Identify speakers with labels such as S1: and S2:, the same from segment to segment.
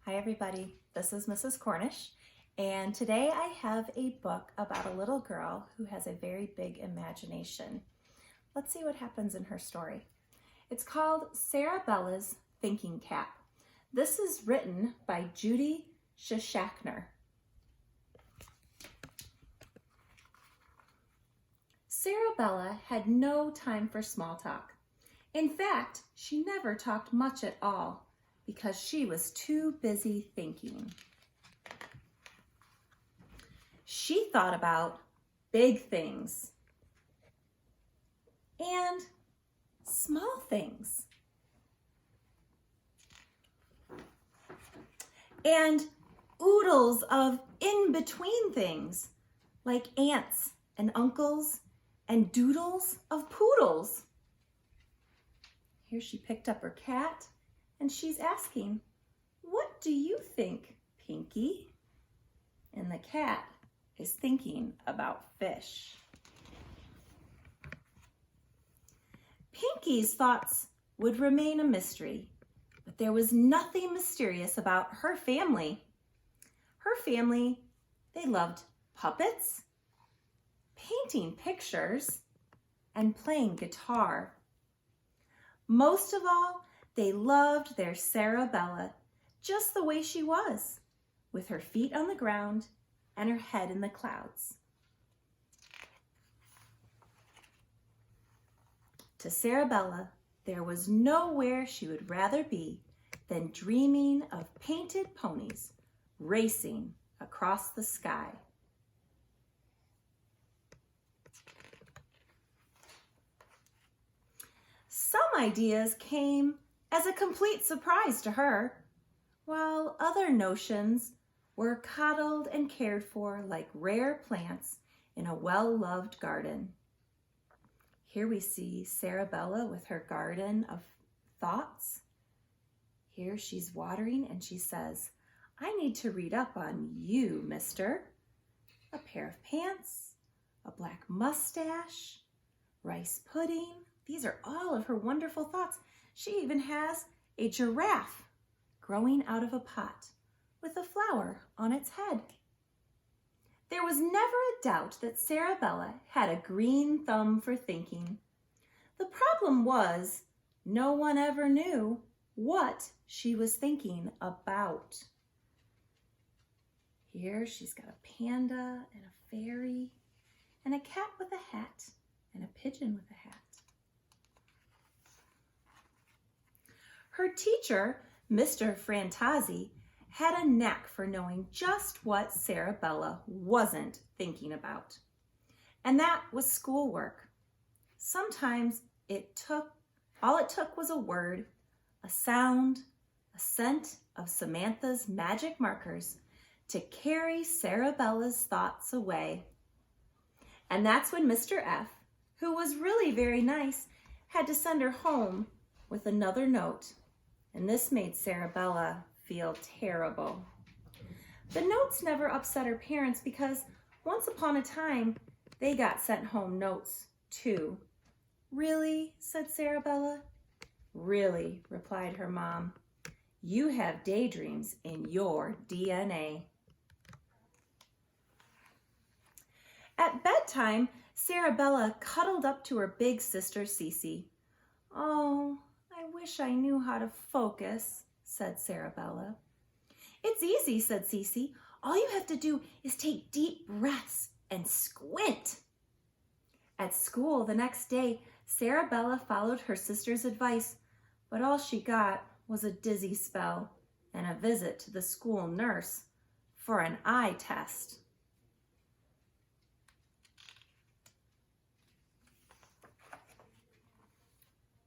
S1: Hi everybody, this is Mrs. Cornish, and today I have a book about a little girl who has a very big imagination. Let's see what happens in her story. It's called Sarbella's Thinking Cap. This is written by Judy Schachner. Sarbella had no time for small talk. In fact, she never talked much at all, because she was too busy thinking. She thought about big things and small things and oodles of in-between things like aunts and uncles and doodles of poodles. Here she picked up her cat and she's asking, "What do you think, Pinky?" And the cat is thinking about fish. Pinky's thoughts would remain a mystery, but there was nothing mysterious about her family. Her family, they loved puppets, painting pictures, and playing guitar. Most of all, they loved their Sarbella just the way she was, with her feet on the ground and her head in the clouds. To Sarbella, there was nowhere she would rather be than dreaming of painted ponies racing across the sky. Some ideas came as a complete surprise to her, while other notions were coddled and cared for like rare plants in a well-loved garden. Here we see Sarbella with her garden of thoughts. Here she's watering and she says, "I need to read up on you, mister. A pair of pants, a black mustache, rice pudding." These are all of her wonderful thoughts. She even has a giraffe growing out of a pot with a flower on its head. There was never a doubt that Sarbella had a green thumb for thinking. The problem was, no one ever knew what she was thinking about. Here she's got a panda and a fairy and a cat with a hat and a pigeon with a hat. Her teacher, Mr. Frantazzi, had a knack for knowing just what Sarbella wasn't thinking about. And that was schoolwork. Sometimes all it took was a word, a sound, a scent of Samantha's magic markers to carry Sarbella's thoughts away. And that's when Mr. F, who was really very nice, had to send her home with another note. And this made Sarbella feel terrible. The notes never upset her parents because once upon a time, they got sent home notes too. "Really?" said Sarbella. "Really," replied her mom. "You have daydreams in your DNA." At bedtime, Sarbella cuddled up to her big sister Cece. "Oh, I wish I knew how to focus," said Sarbella. "It's easy," said Cece. "All you have to do is take deep breaths and squint." At school the next day, Sarbella followed her sister's advice, but all she got was a dizzy spell and a visit to the school nurse for an eye test.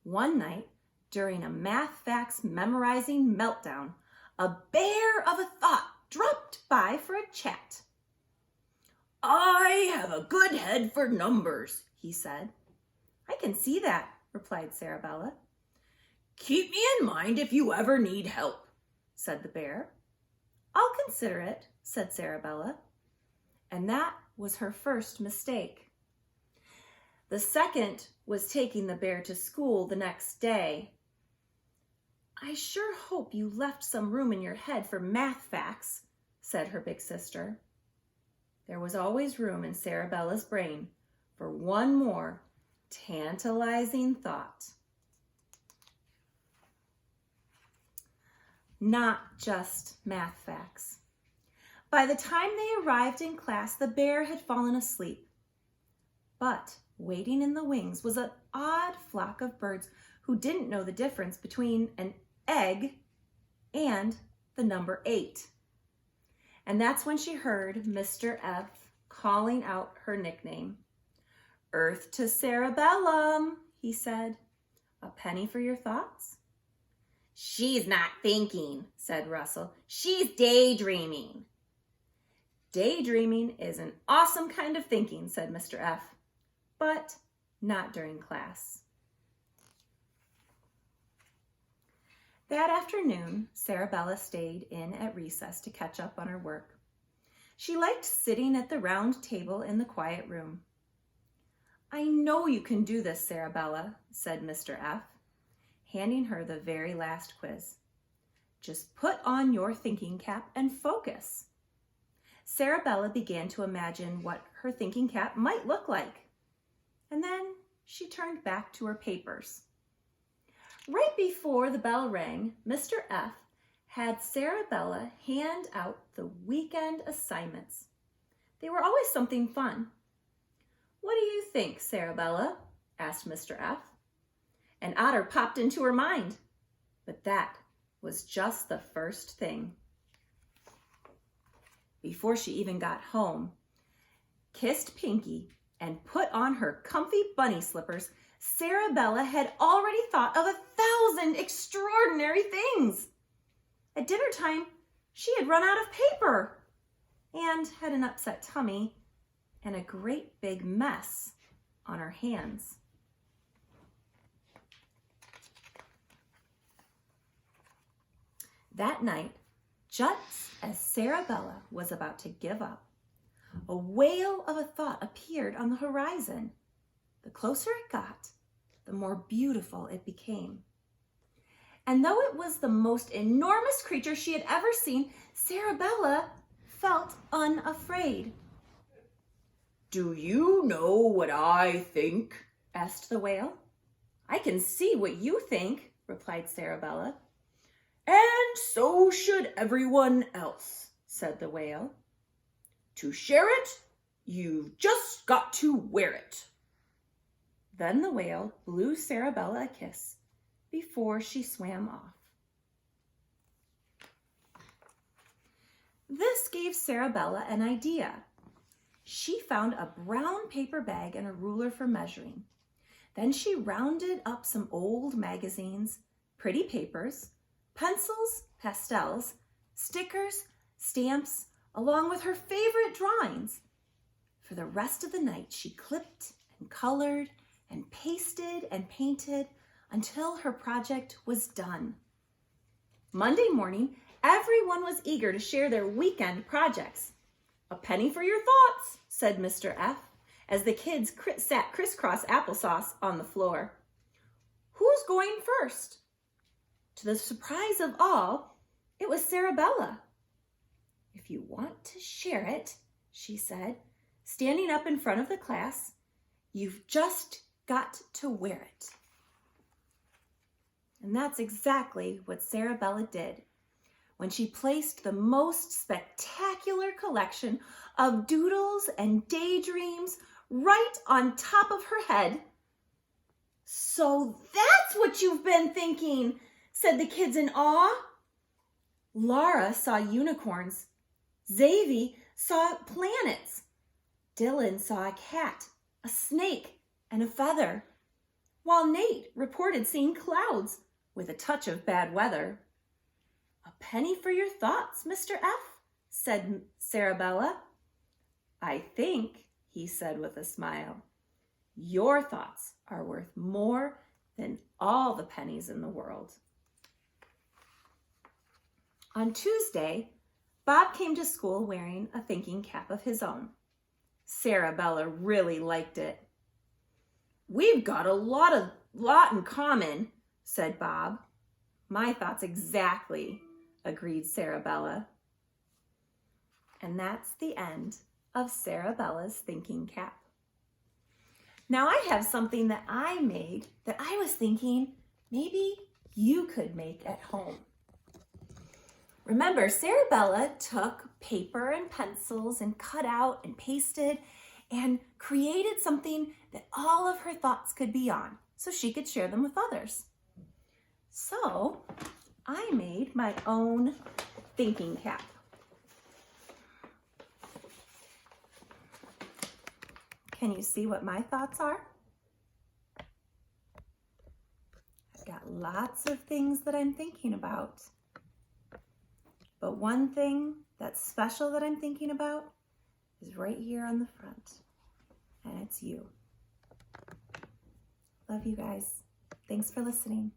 S1: One night, during a math facts memorizing meltdown, a bear of a thought dropped by for a chat. "I have a good head for numbers," he said. "I can see that," replied Sarbella. "Keep me in mind if you ever need help," said the bear. "I'll consider it," said Sarbella. And that was her first mistake. The second was taking the bear to school the next day. "I sure hope you left some room in your head for math facts," said her big sister. There was always room in Sarabella's brain for one more tantalizing thought. Not just math facts. By the time they arrived in class, the bear had fallen asleep. But waiting in the wings was an odd flock of birds who didn't know the difference between an egg and the number 8. And that's when she heard Mr. F calling out her nickname. "Earth to Sarbella," he said. "A penny for your thoughts?" "She's not thinking," said Russell. "She's daydreaming." "Daydreaming is an awesome kind of thinking," said Mr. F, "but not during class." That afternoon, Sarbella stayed in at recess to catch up on her work. She liked sitting at the round table in the quiet room. "I know you can do this, Sarbella," said Mr. F, handing her the very last quiz. "Just put on your thinking cap and focus." Sarbella began to imagine what her thinking cap might look like. And then she turned back to her papers. Right before the bell rang, Mr. F had Sarbella hand out the weekend assignments. They were always something fun. "What do you think, Sarbella?" asked Mr. F. An otter popped into her mind, but that was just the first thing. Before she even got home, kissed Pinky, and put on her comfy bunny slippers, Sarbella had already thought of 1,000 extraordinary things. At dinner time, she had run out of paper and had an upset tummy and a great big mess on her hands. That night, just as Sarbella was about to give up, a whale of a thought appeared on the horizon. The closer it got, the more beautiful it became. And though it was the most enormous creature she had ever seen, Sarbella felt unafraid. "Do you know what I think?" asked the whale. "I can see what you think," replied Sarbella. "And so should everyone else," said the whale. "To share it, you've just got to wear it." Then the whale blew Sarbella a kiss before she swam off. This gave Sarbella an idea. She found a brown paper bag and a ruler for measuring. Then she rounded up some old magazines, pretty papers, pencils, pastels, stickers, stamps, along with her favorite drawings. For the rest of the night, she clipped and colored and pasted and painted until her project was done. Monday morning, everyone was eager to share their weekend projects. "A penny for your thoughts," said Mr. F, as the kids sat crisscross applesauce on the floor. "Who's going first?" To the surprise of all, it was Sarbella. "If you want to share it," she said, standing up in front of the class, "you've just got to wear it." And that's exactly what Sarbella did when she placed the most spectacular collection of doodles and daydreams right on top of her head. "So that's what you've been thinking," said the kids in awe. Laura saw unicorns. Xavi saw planets. Dylan saw a cat, a snake, and a feather, while Nate reported seeing clouds with a touch of bad weather. "A penny for your thoughts, Mr. F," said Sarbella. "I think," he said with a smile, "your thoughts are worth more than all the pennies in the world." On Tuesday, Bob came to school wearing a thinking cap of his own. Sarbella really liked it. "We've got a lot in common," said Bob. My thoughts exactly, agreed Sarbella. And that's the end of Sarbella's thinking cap. Now I have something that I made that I was thinking maybe you could make at home. Remember, Sarbella took paper and pencils and cut out and pasted and created something that all of her thoughts could be on so she could share them with others. So I made my own thinking cap. Can you see what my thoughts are? I've got lots of things that I'm thinking about. But one thing that's special that I'm thinking about is right here on the front, and it's you. Love you guys. Thanks for listening.